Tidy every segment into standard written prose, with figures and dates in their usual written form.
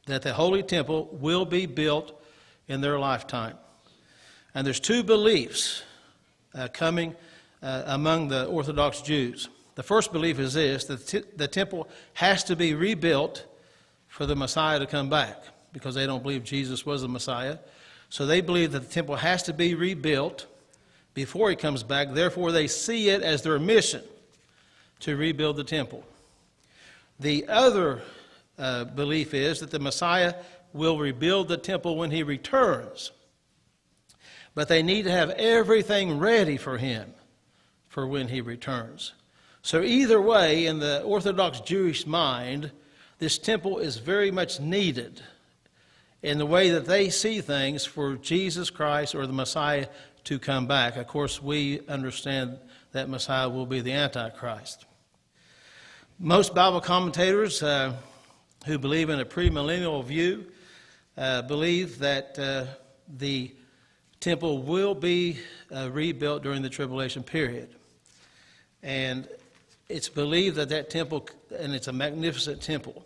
that the Holy Temple will be built in their lifetime. And there's two beliefs coming among the Orthodox Jews. The first belief is this, that the temple has to be rebuilt for the Messiah to come back, because they don't believe Jesus was the Messiah. So they believe that the temple has to be rebuilt before he comes back. Therefore, they see it as their mission to rebuild the temple. The other belief is that the Messiah will rebuild the temple when he returns. But they need to have everything ready for him for when he returns. So either way, in the Orthodox Jewish mind, this temple is very much needed in the way that they see things for Jesus Christ or the Messiah to come back. Of course, we understand that Messiah will be the Antichrist. Most Bible commentators who believe in a premillennial view believe that the temple will be rebuilt during the tribulation period. And it's believed that that temple, and it's a magnificent temple.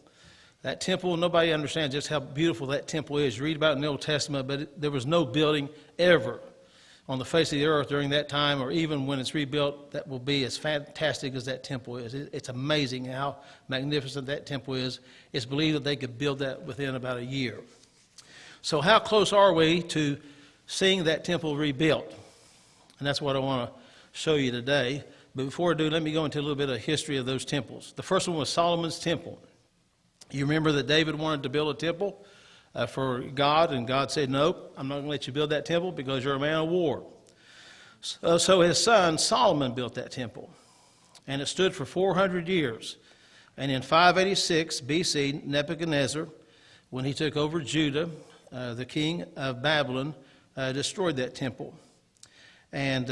That temple, nobody understands just how beautiful that temple is. You read about it in the Old Testament, but there was no building ever on the face of the earth during that time, or even when it's rebuilt, that will be as fantastic as that temple is. It's amazing how magnificent that temple is. It's believed that they could build that within about a year. So how close are we to seeing that temple rebuilt? And that's what I want to show you today. But before I do, let me go into a little bit of history of those temples. The first one was Solomon's temple. You remember that David wanted to build a temple for God, and God said, nope, I'm not going to let you build that temple because you're a man of war. So his son Solomon built that temple, and it stood for 400 years. And in 586 B.C., Nebuchadnezzar, when he took over Judah, the king of Babylon, destroyed that temple. And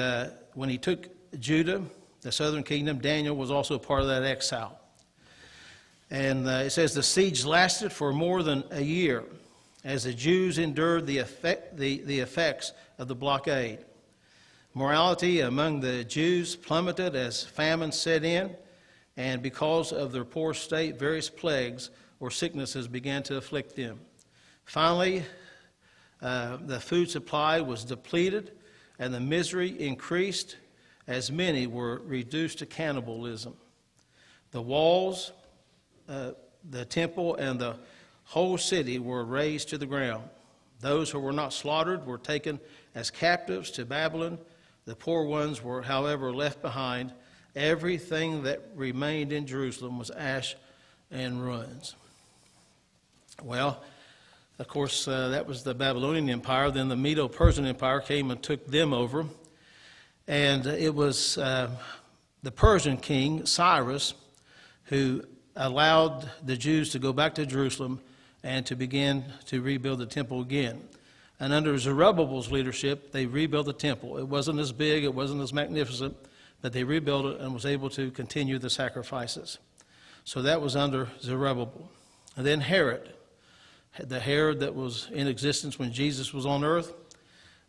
when he took Judah, the southern kingdom, Daniel was also part of that exile. And it says the siege lasted for more than a year as the Jews endured the effects of the blockade. Morality among the Jews plummeted as famine set in, and because of their poor state, various plagues or sicknesses began to afflict them. Finally, the food supply was depleted, and the misery increased as many were reduced to cannibalism. The walls, the temple, and the whole city were razed to the ground. Those who were not slaughtered were taken as captives to Babylon. The poor ones were, however, left behind. Everything that remained in Jerusalem was ash and ruins. Well, of course, that was the Babylonian Empire. Then the Medo-Persian Empire came and took them over. And it was the Persian king, Cyrus, who allowed the Jews to go back to Jerusalem and to begin to rebuild the temple again. And under Zerubbabel's leadership, they rebuilt the temple. It wasn't as big, it wasn't as magnificent, but they rebuilt it and was able to continue the sacrifices. So that was under Zerubbabel. And then Herod, the Herod that was in existence when Jesus was on earth.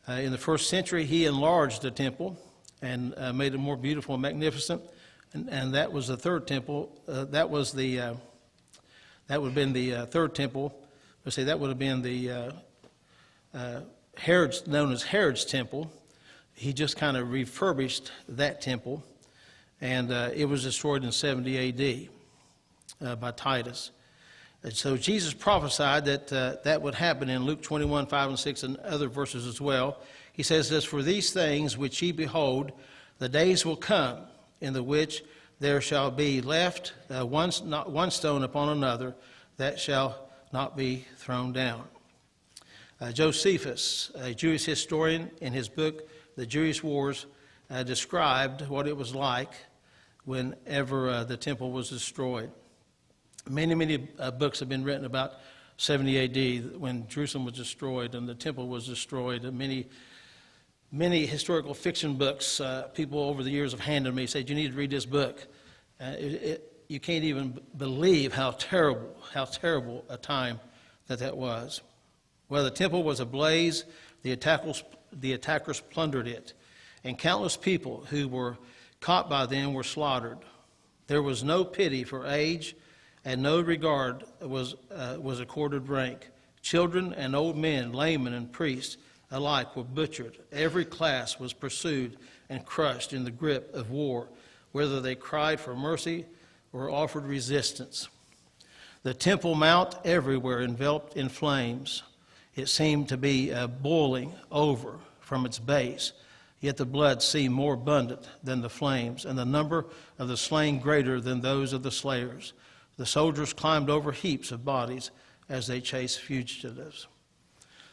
In the first century, he enlarged the temple and made it more beautiful and magnificent. And that was the third temple. That would have been the third temple. Let's say that would have been the Herod's, known as Herod's temple. He just kind of refurbished that temple, and it was destroyed in 70 A.D. By Titus. And so Jesus prophesied that that would happen in Luke 21, 5 and 6, and other verses as well. He says this, "For these things which ye behold, the days will come, in the which there shall be left not one stone upon another that shall not be thrown down." Josephus, a Jewish historian, in his book, The Jewish Wars, described what it was like whenever the temple was destroyed. Many books have been written about 70 A.D. when Jerusalem was destroyed and the temple was destroyed. And many historical fiction books, people over the years have handed me, said, you need to read this book. You can't even believe how terrible a time that was. Well, the temple was ablaze. The attackers plundered it, and countless people who were caught by them were slaughtered. There was no pity for age and no regard was accorded rank. Children and old men, laymen and priests alike were butchered. Every class was pursued and crushed in the grip of war, whether they cried for mercy or offered resistance. The Temple Mount everywhere enveloped in flames. It seemed to be boiling over from its base, yet the blood seemed more abundant than the flames, and the number of the slain greater than those of the slayers. The soldiers climbed over heaps of bodies as they chased fugitives.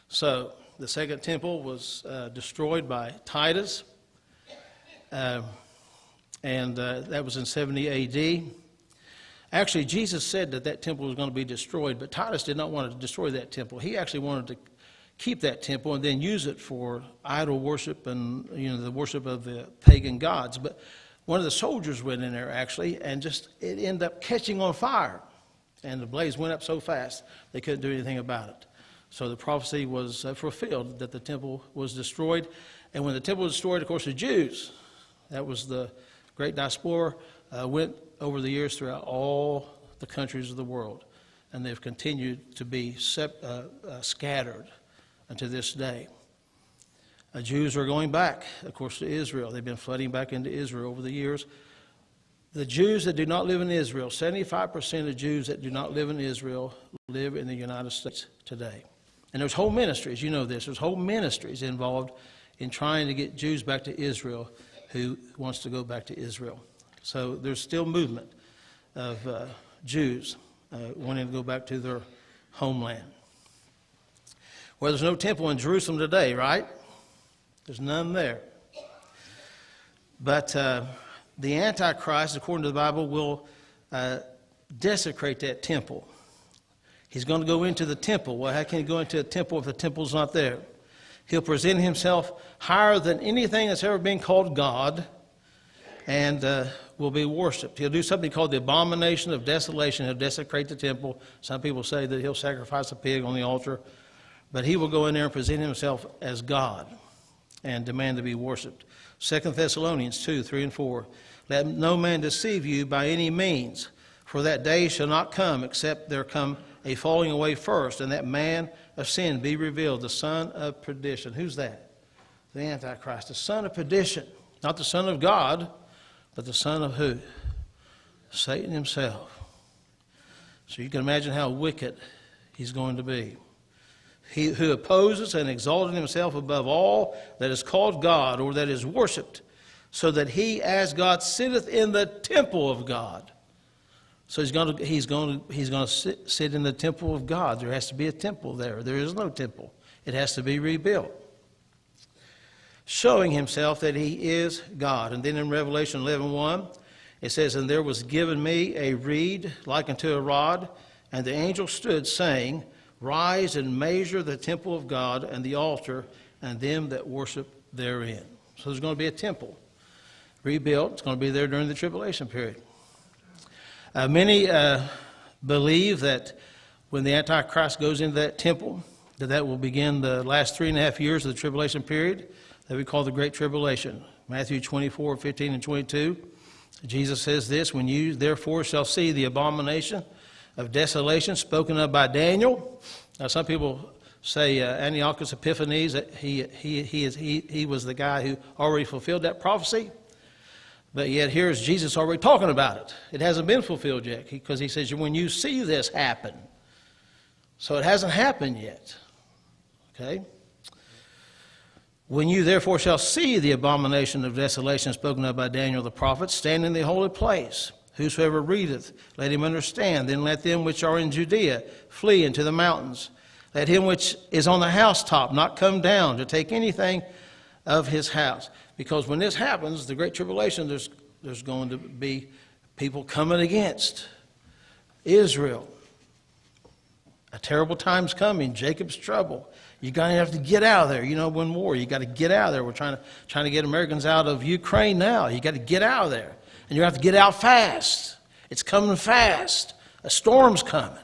So the second temple was destroyed by Titus, and that was in 70 A.D. Actually, Jesus said that temple was going to be destroyed, but Titus did not want to destroy that temple. He actually wanted to keep that temple and then use it for idol worship and the worship of the pagan gods. But one of the soldiers went in there actually, and it ended up catching on fire, and the blaze went up so fast they couldn't do anything about it. So the prophecy was fulfilled that the temple was destroyed. And when the temple was destroyed, of course, the Jews, that was the great diaspora, went over the years throughout all the countries of the world. And they've continued to be scattered unto this day. Jews are going back, of course, to Israel. They've been flooding back into Israel over the years. The Jews that do not live in Israel, 75% of Jews that do not live in Israel live in the United States today. And there's whole ministries, you know this, there's whole ministries involved in trying to get Jews back to Israel who wants to go back to Israel. So there's still movement of Jews wanting to go back to their homeland. Well, there's no temple in Jerusalem today, right? There's none there. But the Antichrist, according to the Bible, will desecrate that temple. He's going to go into the temple. Well, how can he go into a temple if the temple's not there? He'll present himself higher than anything that's ever been called God, and will be worshipped. He'll do something called the abomination of desolation. He'll desecrate the temple. Some people say that he'll sacrifice a pig on the altar, but he will go in there and present himself as God and demand to be worshipped. 2 Thessalonians 2, 3 and 4. Let no man deceive you by any means, for that day shall not come except there come a falling away first, and that man of sin be revealed, the son of perdition. Who's that? The Antichrist, the son of perdition. Not the son of God, but the son of who? Satan himself. So you can imagine how wicked he's going to be. He who opposes and exalted himself above all that is called God or that is worshipped, so that he as God sitteth in the temple of God. So he's going to sit in the temple of God. There has to be a temple there. There is no temple. It has to be rebuilt, showing himself that he is God. And then in Revelation 11:1, it says, "And there was given me a reed like unto a rod, and the angel stood, saying, Rise and measure the temple of God and the altar and them that worship therein." So there's going to be a temple rebuilt. It's going to be there during the tribulation period. Many believe that when the Antichrist goes into that temple, that will begin the last 3.5 years of the tribulation period that we call the Great Tribulation. Matthew 24, 15 and 22. Jesus says this, "When you therefore shall see the abomination of desolation spoken of by Daniel." Now some people say Antiochus Epiphanes, that he was the guy who already fulfilled that prophecy. But yet here's Jesus already talking about it. It hasn't been fulfilled yet, because he says, when you see this happen. So it hasn't happened yet. Okay? "When you therefore shall see the abomination of desolation spoken of by Daniel the prophet, stand in the holy place. Whosoever readeth, let him understand. Then let them which are in Judea flee into the mountains. Let him which is on the housetop not come down to take anything of his house." Because when this happens, the Great Tribulation, there's going to be people coming against Israel. A terrible time's coming. Jacob's trouble. You're going to have to get out of there. You know, when war, you got to get out of there. We're trying to get Americans out of Ukraine now. You got to get out of there. And you have to get out fast. It's coming fast. A storm's coming.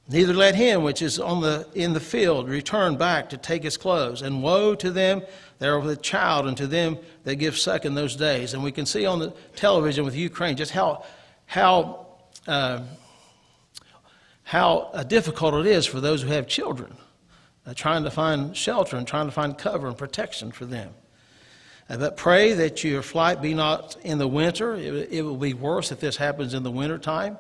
"Neither let him which is in the field return back to take his clothes. And woe to them that are with child, and to them that give suck in those days." And we can see on the television with Ukraine just how how difficult it is for those who have children, trying to find shelter and trying to find cover and protection for them. But pray that your flight be not in the winter. It will be worse if this happens in the winter time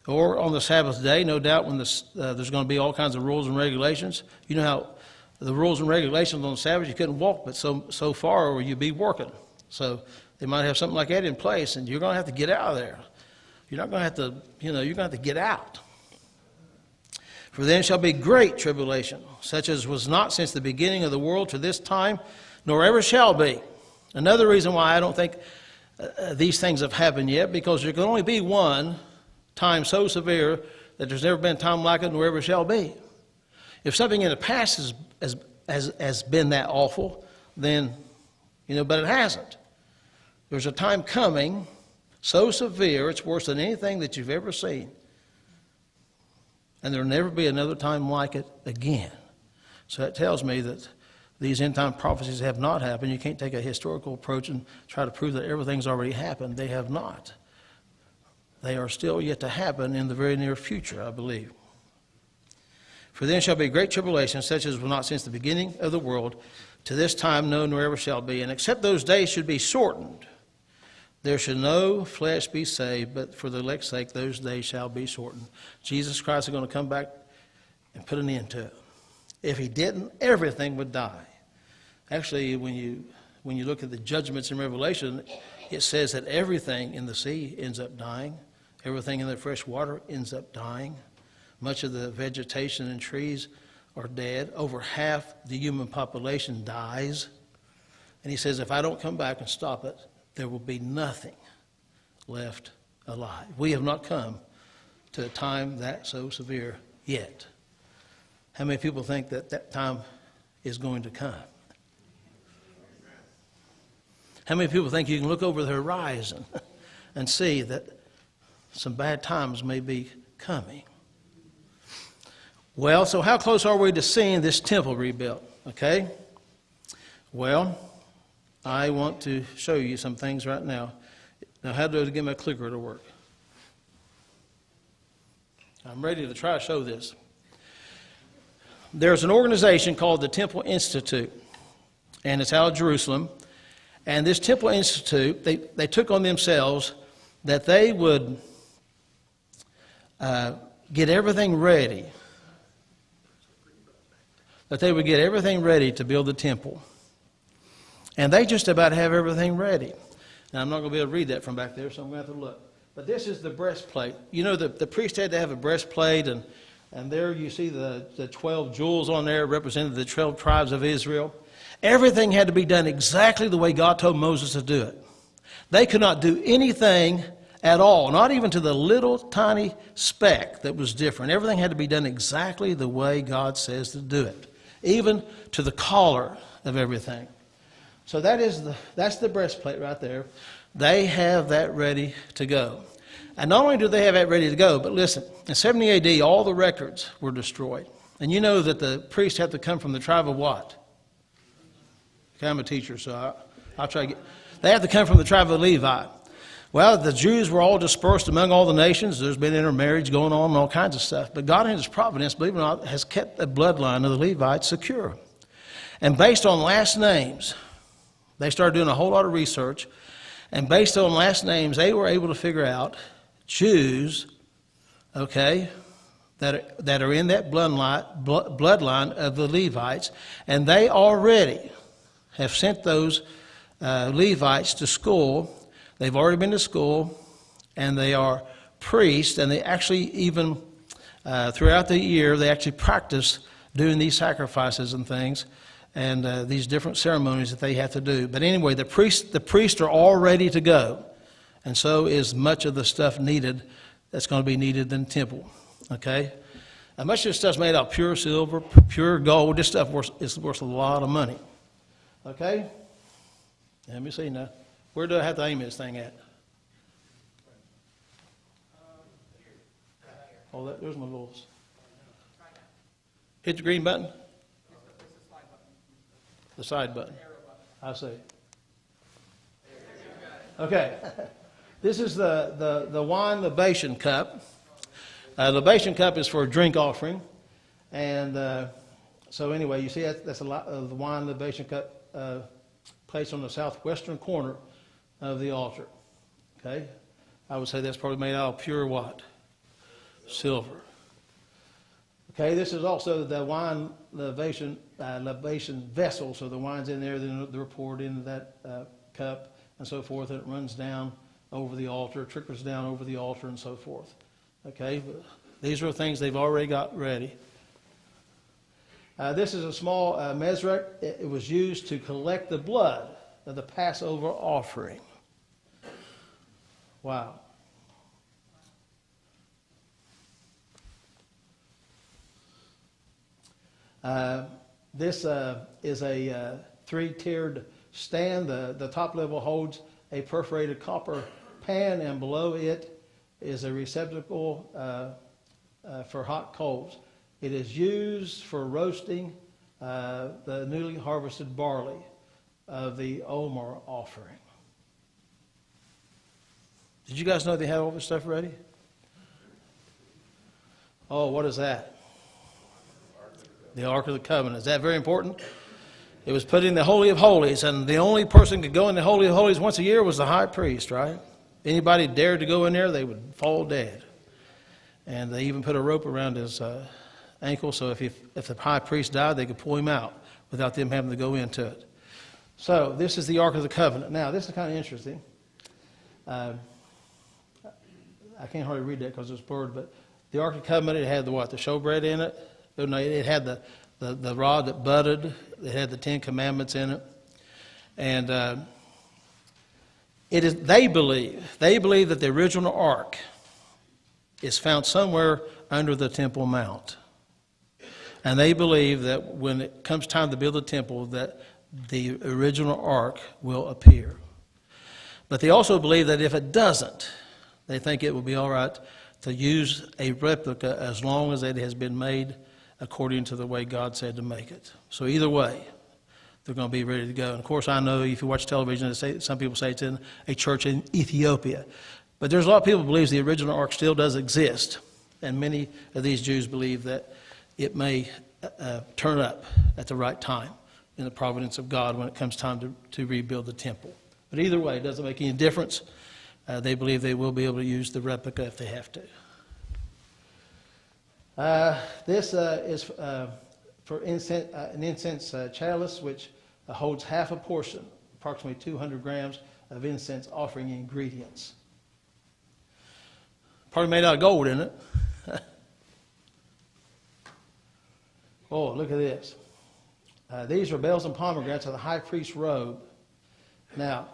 or on the Sabbath day. No doubt when there's going to be all kinds of rules and regulations. You know how the rules and regulations on the Sabbath, you couldn't walk but so far or you'd be working. So they might have something like that in place, and you're going to have to get out of there. You're not going to have to, you're going to have to get out. For then shall be great tribulation, such as was not since the beginning of the world to this time, nor ever shall be. Another reason why I don't think these things have happened yet, because there can only be one time so severe that there's never been a time like it, nor ever shall be. If something in the past has been that awful, then, but it hasn't. There's a time coming so severe, it's worse than anything that you've ever seen. And there'll never be another time like it again. So that tells me that these end-time prophecies have not happened. You can't take a historical approach and try to prove that everything's already happened. They have not. They are still yet to happen in the very near future, I believe. For then shall be great tribulation, such as was not since the beginning of the world, to this time, no, nor ever shall be. And except those days should be shortened, there should no flesh be saved, but for the elect's sake, those days shall be shortened. Jesus Christ is going to come back and put an end to it. If he didn't, everything would die. Actually, when you look at the judgments in Revelation, it says that everything in the sea ends up dying. Everything in the fresh water ends up dying. Much of the vegetation and trees are dead. Over half the human population dies. And he says, if I don't come back and stop it, there will be nothing left alive. We have not come to a time that so severe yet. How many people think that that time is going to come? How many people think you can look over the horizon and see that some bad times may be coming? Well, so how close are we to seeing this temple rebuilt? Okay? Well, I want to show you some things right now. Now, how do I get my clicker to work? I'm ready to try to show this. There's an organization called the Temple Institute, and it's out of Jerusalem. And this Temple Institute, they took on themselves that they would get everything ready. That they would get everything ready to build the temple. And they just about have everything ready. Now, I'm not going to be able to read that from back there, so I'm going to have to look. But this is the breastplate. You know, the priest had to have a breastplate, and there you see the 12 jewels on there representing the 12 tribes of Israel. Everything had to be done exactly the way God told Moses to do it. They could not do anything at all, not even to the little tiny speck that was different. Everything had to be done exactly the way God says to do it, even to the collar of everything. So that's the breastplate right there. They have that ready to go. And not only do they have that ready to go, but listen, in 70 AD, all the records were destroyed. And you know that the priests have to come from the tribe of what? Okay, I'm a teacher, so I'll try to get... They have to come from the tribe of Levi. Well, the Jews were all dispersed among all the nations. There's been intermarriage going on and all kinds of stuff. But God in His providence, believe it or not, has kept the bloodline of the Levites secure. And based on last names, they started doing a whole lot of research. And based on last names, they were able to figure out Jews, okay, that are in that bloodline of the Levites. And they already have sent those Levites to school. They've already been to school, and they are priests, and they actually even, throughout the year, they actually practice doing these sacrifices and things, and these different ceremonies that they have to do. But anyway, the priests are all ready to go, and so is much of the stuff needed that's going to be needed in the temple, okay? Much of this stuff's made out of pure silver, pure gold. This stuff is worth a lot of money, okay? Let me see now. Where do I have to aim this thing at? Oh, there's my little... Hit the green button? The side button. I see. Okay. This is the wine libation cup. Libation cup is for a drink offering. And so anyway, you see that's a lot of the wine libation cup placed on the southwestern corner of the altar. Okay? I would say that's probably made out of pure what? Silver. Okay, this is also the wine libation vessel. So the wine's in there, then they're poured into that cup and so forth, and it runs down over the altar, trickles down over the altar and so forth. Okay, but these are things they've already got ready. This is a small mesrach. It was used to collect the blood of the Passover offering. Wow. This is a three-tiered stand. The top level holds a perforated copper pan, and below it is a receptacle for hot coals. It is used for roasting the newly harvested barley of the Omer offering. Did you guys know they had all this stuff ready? Oh, what is that? The Ark of the Covenant. Is that very important? It was put in the Holy of Holies, and the only person who could go in the Holy of Holies once a year was the high priest, right? Anybody dared to go in there, they would fall dead. And they even put a rope around his ankle, so if the high priest died, they could pull him out without them having to go into it. So this is the Ark of the Covenant. Now, this is kind of interesting. I can't hardly read that because it's blurred, but the Ark of the Covenant, it had the what? The showbread in it. It had the rod that budded. It had the Ten Commandments in it. And they believe that the original ark is found somewhere under the Temple Mount. And they believe that when it comes time to build the temple, that the original ark will appear. But they also believe that if it doesn't, they think it will be all right to use a replica as long as it has been made according to the way God said to make it. So either way, they're going to be ready to go. And of course, I know if you watch television, some people say it's in a church in Ethiopia. But there's a lot of people who believe the original ark still does exist. And many of these Jews believe that it may turn up at the right time in the providence of God when it comes time to rebuild the temple. But either way, it doesn't make any difference. They believe they will be able to use the replica if they have to. This is for an incense chalice, which holds half a portion, approximately 200 grams of incense offering ingredients. Probably made out of gold, isn't it? Oh, look at this. These are bells and pomegranates of the high priest's robe. Now,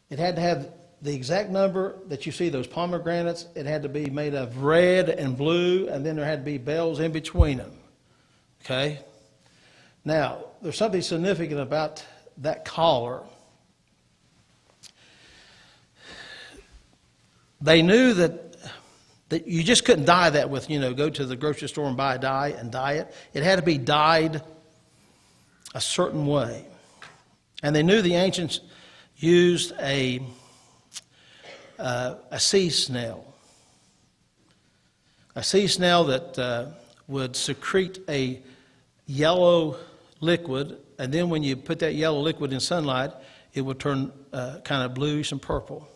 it had to have the exact number that you see, those pomegranates. It had to be made of red and blue, and then there had to be bells in between them. Okay? Now, there's something significant about that collar. They knew that you just couldn't dye that with, go to the grocery store and buy a dye and dye it. It had to be dyed a certain way. And they knew the ancients used a sea snail. A sea snail that would secrete a yellow liquid, and then when you put that yellow liquid in sunlight, it would turn kind of bluish and purple.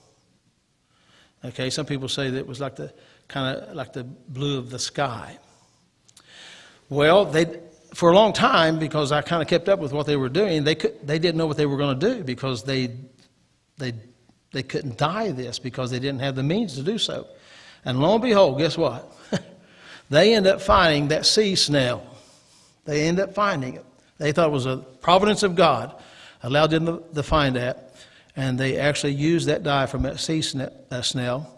Okay, some people say that it was like the blue of the sky. Well, for a long time, because I kind of kept up with what they were doing, they didn't know what they were going to do because they couldn't dye this because they didn't have the means to do so. And lo and behold, guess what? They end up finding that sea snail. They end up finding it. They thought it was a providence of God, allowed them to find that, and they actually used that dye from that sea snail,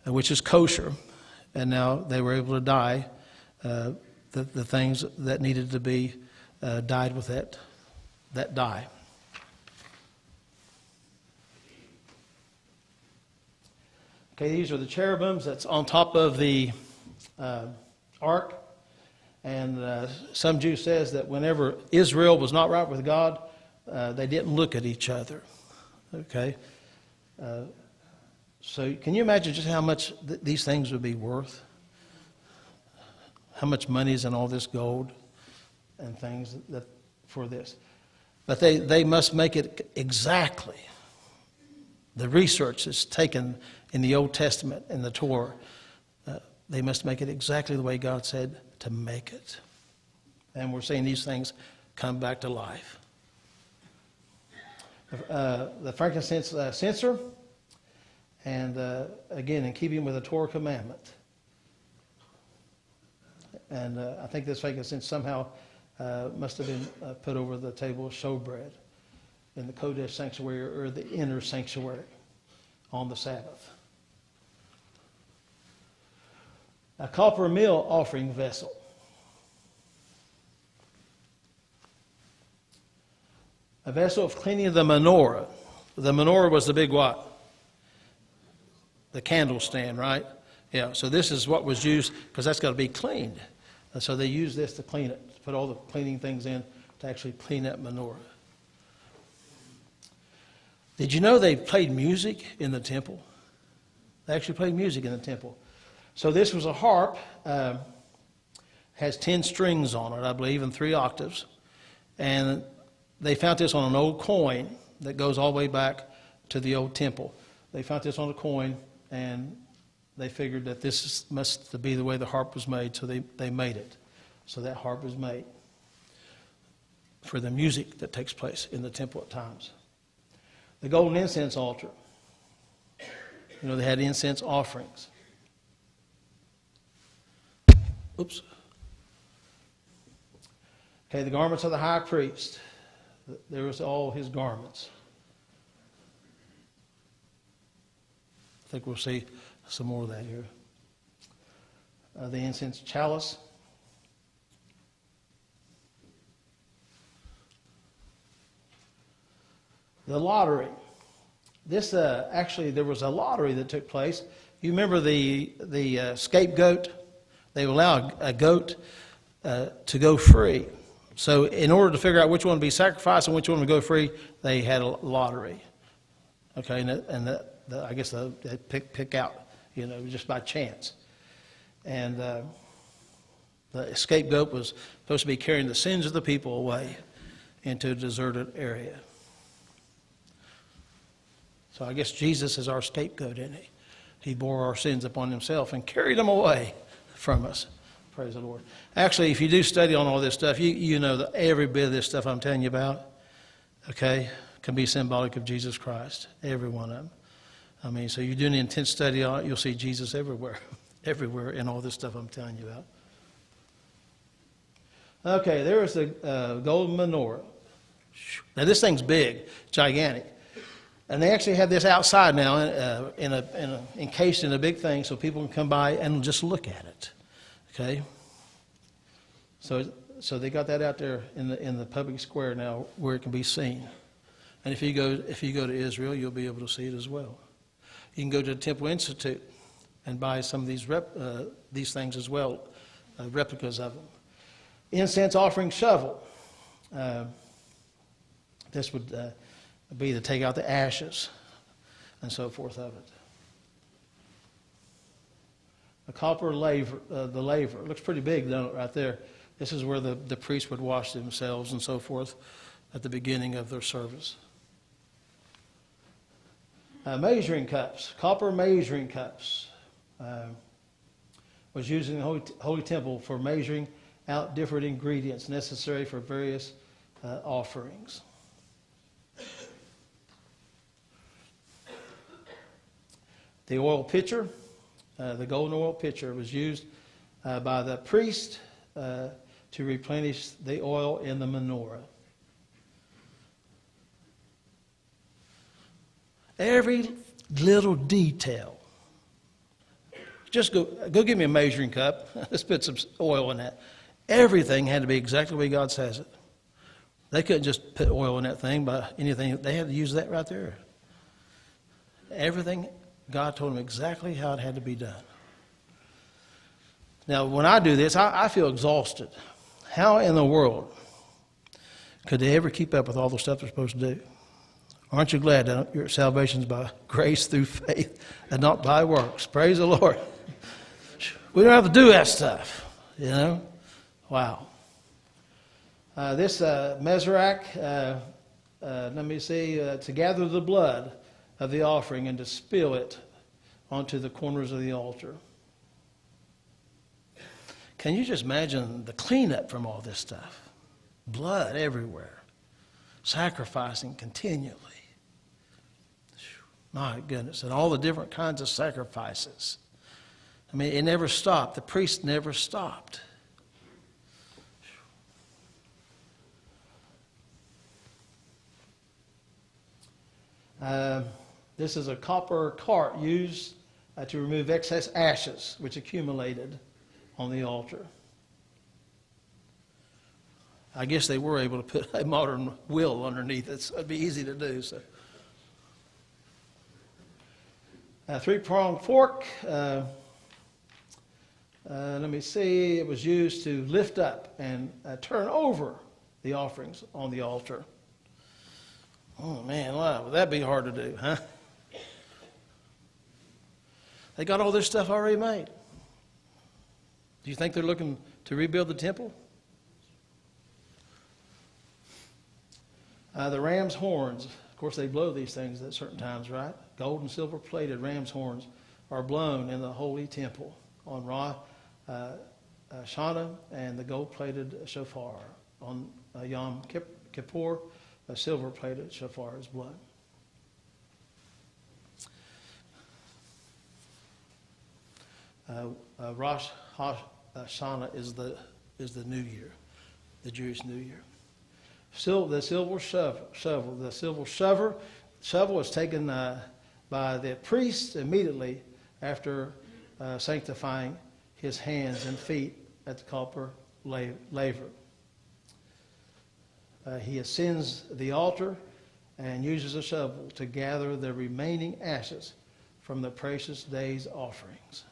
which is kosher, and now they were able to dye the things that needed to be dyed with that dye. Okay, these are the cherubims that's on top of the ark. And some Jew says that whenever Israel was not right with God, they didn't look at each other. Okay? So can you imagine just how much these things would be worth? How much money is in all this gold and things that for this? But they must make it exactly. The research that's taken in the Old Testament and the Torah, they must make it exactly the way God said to make it. And we're seeing these things come back to life. The frankincense censer, and again, in keeping with the Torah commandment. And I think this frankincense somehow must have been put over the table of showbread in the Kodesh sanctuary or the inner sanctuary on the Sabbath. A copper meal offering vessel. A vessel of cleaning the menorah. The menorah was the big what? The candle stand, right? Yeah, so this is what was used because that's got to be cleaned. And so they use this to clean it, to put all the cleaning things in to actually clean that menorah. Did you know they played music in the temple? They actually played music in the temple. So this was a harp, has 10 strings on it, I believe, and 3 octaves. And they found this on an old coin that goes all the way back to the old temple. They found this on a coin, and they figured that this must be the way the harp was made, so they made it. So that harp was made for the music that takes place in the temple at times. The golden incense altar. You know, they had incense offerings. Oops. Okay, the garments of the high priest. There was all his garments. I think we'll see some more of that here. The incense chalice. The lottery. This actually, there was a lottery that took place. You remember the scapegoat? They would allow a goat to go free. So in order to figure out which one to be sacrificed and which one to go free, they had a lottery. Okay, and I guess they pick out, you know, just by chance. And the scapegoat was supposed to be carrying the sins of the people away into a deserted area. So I guess Jesus is our scapegoat, isn't he? He bore our sins upon himself and carried them away from us. Praise the Lord. Actually, if you do study on all this stuff, you know that every bit of this stuff I'm telling you about, okay, can be symbolic of Jesus Christ. Every one of them. I mean, so you do an intense study on it, you'll see Jesus everywhere. Everywhere in all this stuff I'm telling you about. Okay, there is the golden menorah. Now this thing's big, gigantic. And they actually have this outside now, encased in a big thing, so people can come by and just look at it. Okay, so they got that out there in the public square now, where it can be seen. And if you go to Israel, you'll be able to see it as well. You can go to the Temple Institute and buy some of these things as well, replicas of them. Incense offering shovel. This would be to take out the ashes and so forth of it. A copper laver, the laver. It looks pretty big, don't it, right there? This is where the priests would wash themselves and so forth at the beginning of their service. Measuring cups. Copper measuring cups was used in the Holy Temple for measuring out different ingredients necessary for various offerings. The oil pitcher, the golden oil pitcher, was used by the priest to replenish the oil in the menorah. Every little detail. Just go give me a measuring cup. Let's put some oil in that. Everything had to be exactly the way God says it. They couldn't just put oil in that thing by anything. They had to use that right there. Everything, God told them exactly how it had to be done. Now, when I do this, I feel exhausted. How in the world could they ever keep up with all the stuff they're supposed to do? Aren't you glad that your salvation is by grace through faith and not by works? Praise the Lord. We don't have to do that stuff, you know. Wow. This Mezrach, let me see, to gather the blood of the offering and to spill it onto the corners of the altar. Can you just imagine the cleanup from all this stuff? Blood everywhere. Sacrificing continually. My goodness. And all the different kinds of sacrifices. I mean, it never stopped. The priest never stopped. This is a copper cart used to remove excess ashes which accumulated on the altar. I guess they were able to put a modern wheel underneath it, so it'd be easy to do. So, a three-pronged fork. Let me see. It was used to lift up and turn over the offerings on the altar. Oh man, wow, would that be hard to do, huh? They got all this stuff already made. Do you think they're looking to rebuild the temple? The ram's horns, of course they blow these things at certain times, right? Gold and silver plated ram's horns are blown in the holy temple on Rosh Hashanah, and the gold plated shofar on Yom Kippur, a silver plated shofar is blown. Rosh Hashanah is the New Year, the Jewish New Year. The silver shovel is taken by the priest immediately after sanctifying his hands and feet at the copper laver. He ascends the altar and uses a shovel to gather the remaining ashes from the precious day's offerings.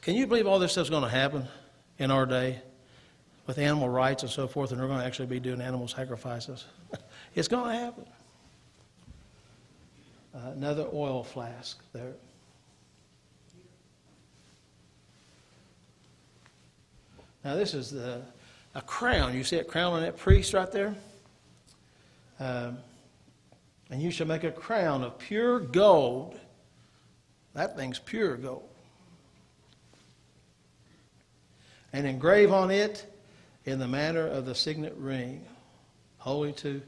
Can you believe all this stuff's going to happen in our day with animal rights and so forth, and they're going to actually be doing animal sacrifices? It's going to happen. Another oil flask there. Now this is a crown. You see that crown on that priest right there? And you shall make a crown of pure gold. That thing's pure gold. And engrave on it in the manner of the signet ring, holy to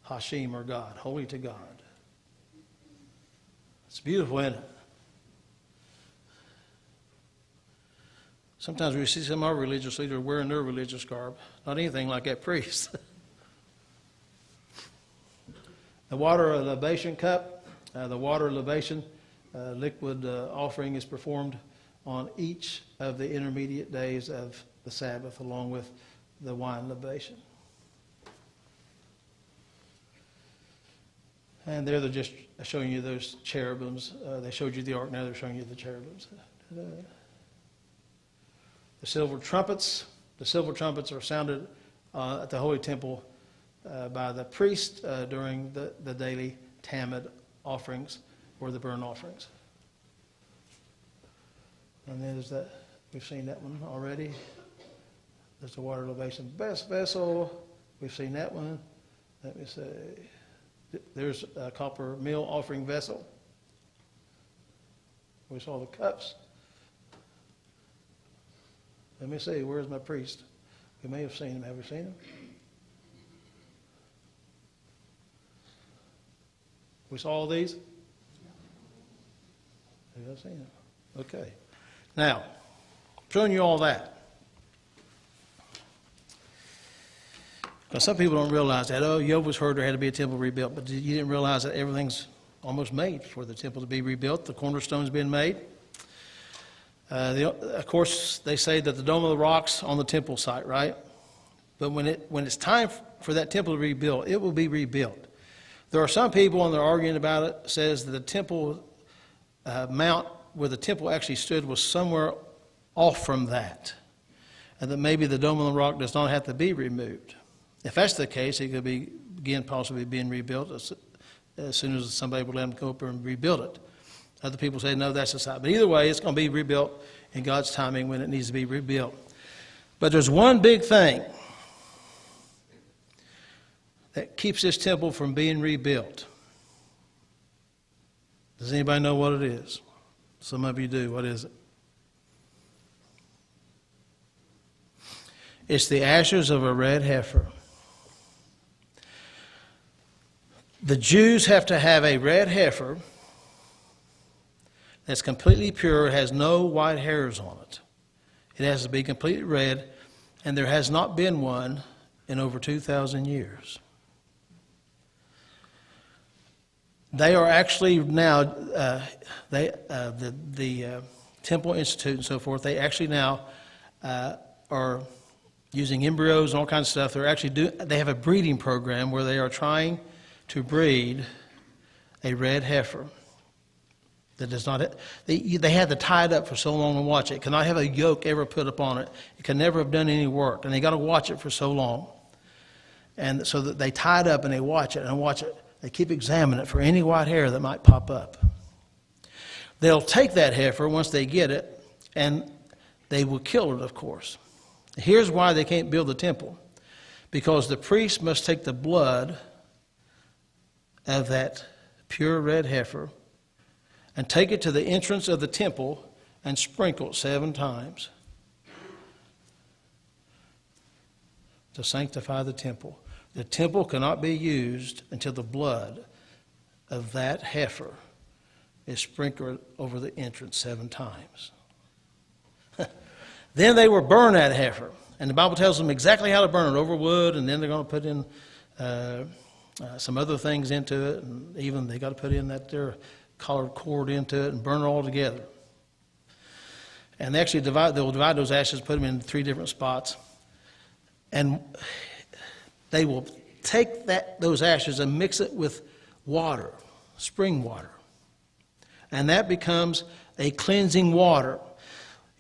Hashem, or God, holy to God. It's beautiful, isn't it? Sometimes we see some of our religious leaders wearing their religious garb. Not anything like that priest. The water libation cup. The water libation liquid offering is performed on each of the intermediate days of the Sabbath, along with the wine libation. And there they're just showing you those cherubims. They showed you the ark, now they're showing you the cherubims. The silver trumpets. The silver trumpets are sounded at the Holy Temple by the priest during the daily Tamid offerings, or the burnt offerings. And then there's that, we've seen that one already. There's the water libation vessel. We've seen that one. Let me say, there's a copper meal offering vessel. We saw the cups. Let me see, where's my priest? We may have seen him. Have we seen him? We saw all these? Have I seen him? Okay. Now, showing you all that. Now, some people don't realize that. Oh, you always heard there had to be a temple rebuilt, but you didn't realize that everything's almost made for the temple to be rebuilt. The cornerstone's been made. Of course, they say that the Dome of the Rock's on the temple site, right? But when it's time for that temple to be rebuilt, it will be rebuilt. There are some people, and they're arguing about it, says that the temple mount where the temple actually stood was somewhere off from that, and that maybe the Dome of the Rock does not have to be removed. If that's the case, it could be begin possibly being rebuilt as soon as somebody would let them go up there and rebuild it. Other people say, no, that's the site. But either way, it's going to be rebuilt in God's timing when it needs to be rebuilt. But there's one big thing that keeps this temple from being rebuilt. Does anybody know what it is? Some of you do. What is it? It's the ashes of a red heifer. The Jews have to have a red heifer that's completely pure, has no white hairs on it. It has to be completely red, and there has not been one in over 2,000 years. They are actually now, the Temple Institute and so forth, they actually now are using embryos and all kinds of stuff. They have a breeding program where they are trying to breed a red heifer that does not. They had to tie it up for so long and watch it. It cannot have a yoke ever put upon it. It can never have done any work, and they got to watch it for so long. And so that they tie it up and they watch it and watch it. They keep examining it for any white hair that might pop up. They'll take that heifer once they get it, and they will kill it, of course. Here's why they can't build the temple. Because the priest must take the blood of that pure red heifer and take it to the entrance of the temple and sprinkle it 7 times to sanctify the temple. The temple cannot be used until the blood of that heifer is sprinkled over the entrance 7 times. Then they will burn that heifer. And the Bible tells them exactly how to burn it, over wood, and then they're going to put in some other things into it. And even they got to put in that their colored cord into it and burn it all together. And they actually they'll divide those ashes, put them in 3 different spots. And they will take those ashes and mix it with water, spring water. And that becomes a cleansing water.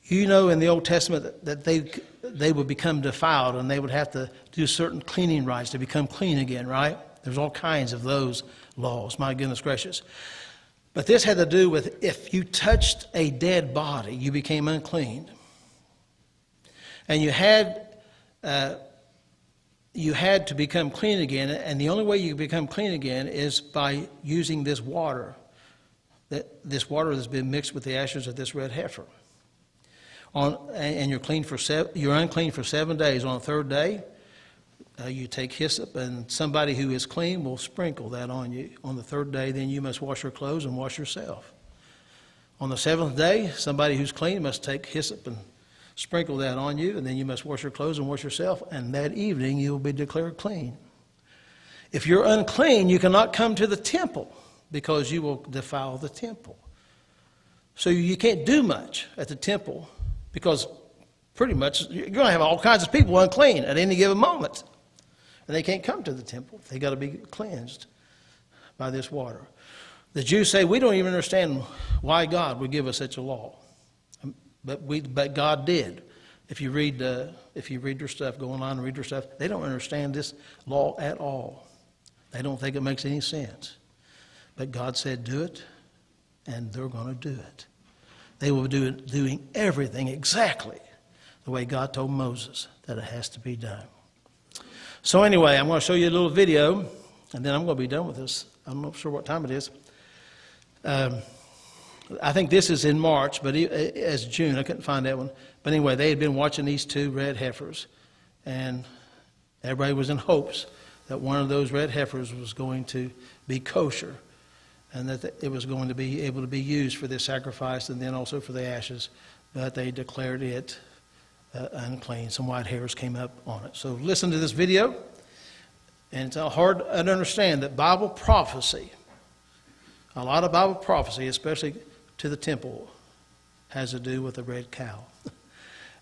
You know, in the Old Testament that they would become defiled and they would have to do certain cleaning rites to become clean again, right? There's all kinds of those laws, my goodness gracious. But this had to do with if you touched a dead body, you became unclean. And you had to become clean again, and the only way you can become clean again is by using this water. This water that's been mixed with the ashes of this red heifer. And you're unclean for 7 days. On the 3rd day, you take hyssop, and somebody who is clean will sprinkle that on you. On the 3rd day, then you must wash your clothes and wash yourself. On the 7th day, somebody who's clean must take hyssop and sprinkle that on you, and then you must wash your clothes and wash yourself, and that evening you will be declared clean. If you're unclean, you cannot come to the temple because you will defile the temple. So you can't do much at the temple because pretty much you're going to have all kinds of people unclean at any given moment. And they can't come to the temple. They got to be cleansed by this water. The Jews say, we don't even understand why God would give us such a law. But God did. If you read their stuff, go online and read their stuff, they don't understand this law at all. They don't think it makes any sense. But God said, do it, and they're going to do it. They will be doing everything exactly the way God told Moses that it has to be done. So anyway, I'm going to show you a little video, and then I'm going to be done with this. I'm not sure what time it is. I think this is in March, but as June. I couldn't find that one. But anyway, they had been watching these 2 red heifers, and everybody was in hopes that one of those red heifers was going to be kosher, and that it was going to be able to be used for this sacrifice and then also for the ashes. But they declared it unclean. Some white hairs came up on it. So listen to this video. And it's hard to understand that Bible prophecy, a lot of Bible prophecy, especially to the temple, has to do with the red cow.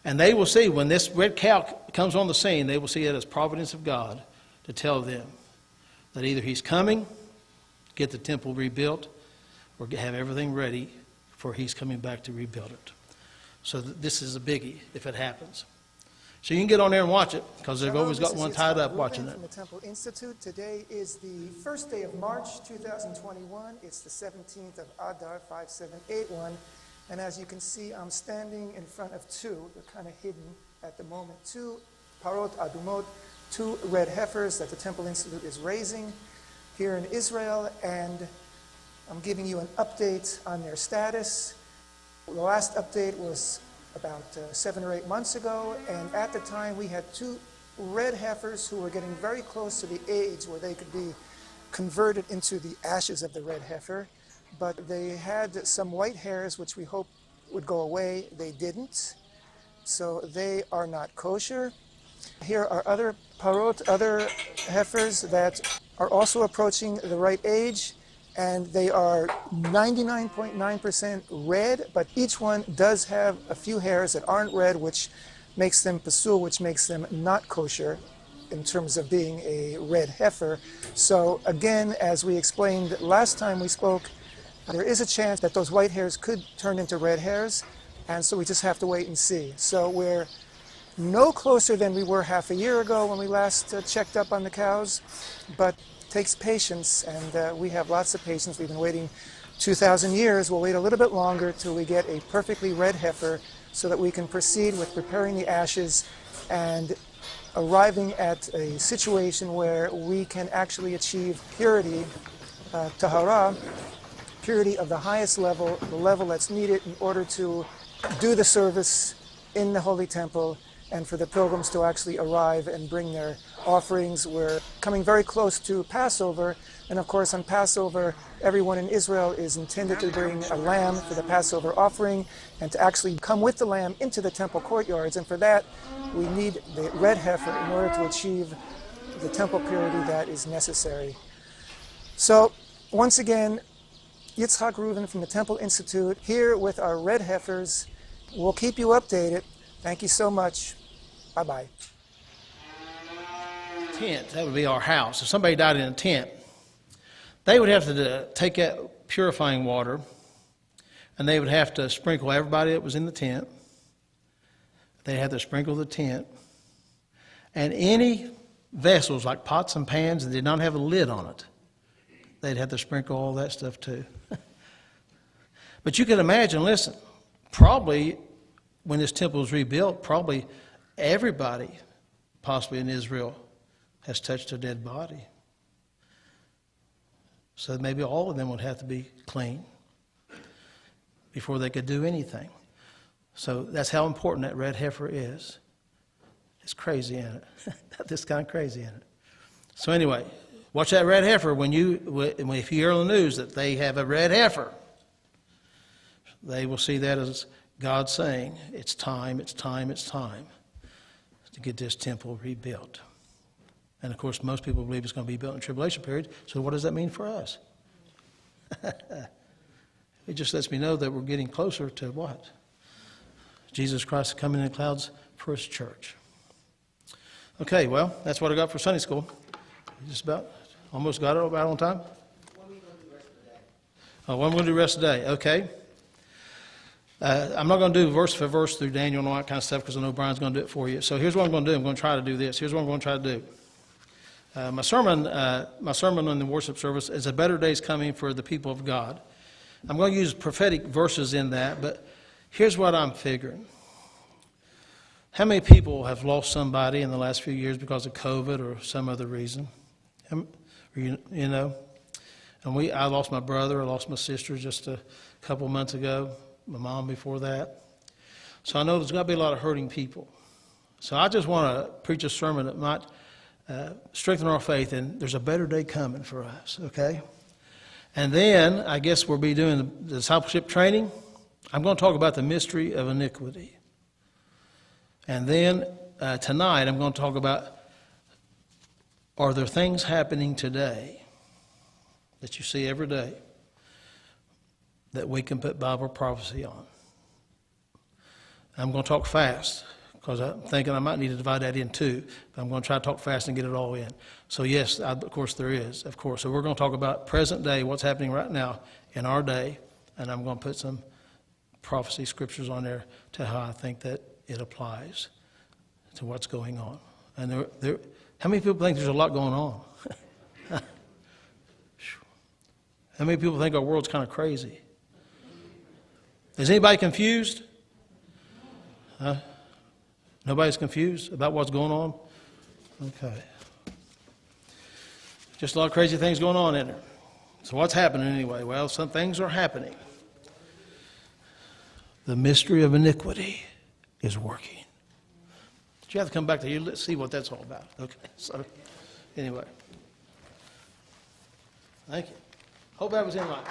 And they will see when this red cow comes on the scene, they will see it as providence of God to tell them that either he's coming, get the temple rebuilt, or have everything ready for he's coming back to rebuild it. So this is a biggie if it happens. So you can get on there and watch it, because they've Hello, always got this one is tied Yitzhak up watching Rubin it. from the Temple Institute. Today is the first day of March 2021. It's the 17th of Adar 5781. And as you can see, I'm standing in front of two. They're kind of hidden at the moment. Two parot adumot, two red heifers that the Temple Institute is raising here in Israel. And I'm giving you an update on their status. The last update was about 7 or 8 months ago, and at the time we had two red heifers who were getting very close to the age where they could be converted into the ashes of the red heifer, but they had some white hairs which we hoped would go away. They didn't, so they are not kosher. Here are other parot, other heifers that are also approaching the right age, and they are 99.9% red, but each one does have a few hairs that aren't red, which makes them pasul, which makes them not kosher in terms of being a red heifer. So again, as we explained last time we spoke, there is a chance that those white hairs could turn into red hairs, and so we just have to wait and see. So we're no closer than we were half a year ago when we last checked up on the cows, but takes patience, and we have lots of patience. We've been waiting 2,000 years. We'll wait a little bit longer till we get a perfectly red heifer so that we can proceed with preparing the ashes and arriving at a situation where we can actually achieve purity, tahara, purity of the highest level, the level that's needed in order to do the service in the Holy Temple and for the pilgrims to actually arrive and bring their offerings. We're coming very close to Passover, and of course on Passover, everyone in Israel is intended to bring a lamb for the Passover offering and to actually come with the lamb into the temple courtyards, and for that we need the red heifer in order to achieve the temple purity that is necessary. So once again, Yitzhak Rubin from the Temple Institute here with our red heifers. We'll keep you updated. Thank you so much. Bye-bye. Tent, that would be our house. If somebody died in a tent, they would have to take that purifying water, and they would have to sprinkle everybody that was in the tent. They had to sprinkle the tent. And any vessels, like pots and pans, that did not have a lid on it, they'd have to sprinkle all that stuff too. But you can imagine, listen, probably when this temple was rebuilt, probably everybody possibly in Israel has touched a dead body. So maybe all of them would have to be clean before they could do anything. So that's how important that red heifer is. It's crazy in it. This kind of crazy in it. So anyway, watch that red heifer if you hear on the news that they have a red heifer. They will see that as God saying, it's time, it's time, it's time to get this temple rebuilt. And of course, most people believe it's going to be built in the tribulation period. So what does that mean for us? It just lets me know that we're getting closer to what? Jesus Christ coming in the clouds for his church. Okay, well, that's what I got for Sunday school. Just about, almost got it about on time. When are we going to do the rest of the day? Oh, when we'll do the rest of the day, okay. I'm not going to do verse for verse through Daniel and all that kind of stuff because I know Brian's going to do it for you. So here's what I'm going to do. I'm going to try to do this. Here's what I'm going to try to do. My sermon on the worship service is a better day's coming for the people of God. I'm going to use prophetic verses in that, but here's what I'm figuring. How many people have lost somebody in the last few years because of COVID or some other reason? You know, and I lost my brother, I lost my sister just a couple months ago, my mom before that. So I know there's got to be a lot of hurting people. So I just want to preach a sermon that might strengthen our faith, and there's a better day coming for us, okay? And then I guess we'll be doing the discipleship training. I'm going to talk about the mystery of iniquity. And then tonight I'm going to talk about, are there things happening today that you see every day that we can put Bible prophecy on? I'm going to talk fast because I'm thinking I might need to divide that in two, but I'm going to try to talk fast and get it all in. So yes, of course there is, of course. So we're going to talk about present day, what's happening right now in our day, and I'm going to put some prophecy scriptures on there to how I think that it applies to what's going on. And how many people think there's a lot going on? How many people think our world's kind of crazy? Is anybody confused? Nobody's confused about what's going on? Okay. Just a lot of crazy things going on in there. So what's happening anyway? Well, some things are happening. The mystery of iniquity is working. But you have to come back to you. Let's see what that's all about. Okay. So anyway. Thank you. Hope that was in line.